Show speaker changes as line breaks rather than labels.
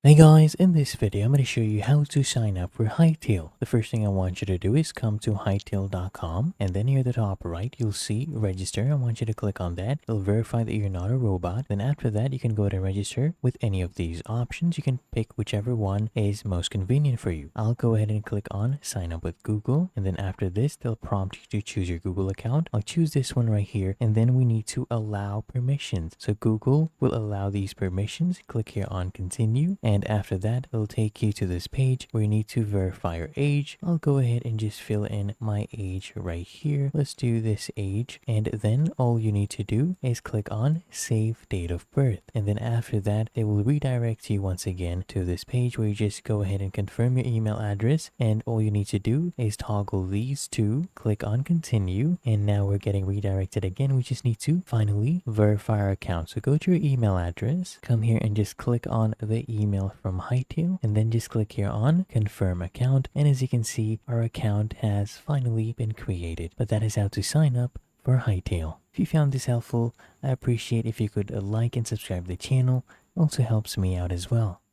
Hey guys, in this video I'm going to show you how to sign up for Hytale. The first thing I want you to do is come to hytale.com, and then here at the top right you'll see register. I want you to click on that. It'll verify that you're not a robot. Then after that you can go to register with any of these options. You can pick whichever one is most convenient for you. I'll go ahead and click on sign up with Google, and then after this they'll prompt you to choose your Google account. I'll choose this one right here, and then we need to allow permissions. So Google will allow these permissions. Click here on continue, and after that it'll take you to this page where you need to verify your age. I'll go ahead and just fill in my age right here. Let's do this age, and then all you need to do is click on save date of birth, and then after that they will redirect you once again to this page where you just go ahead and confirm your email address, and all you need to do is toggle these two, click on continue, and now we're getting redirected again. We just need to finally verify our account. So go to your email address, come here and just click on the email from Hytale, and then just click here on confirm account, and as you can see our account has finally been created. But that is how to sign up for Hytale. If you found this helpful, I appreciate if you could like and subscribe to the channel. It also helps me out as well.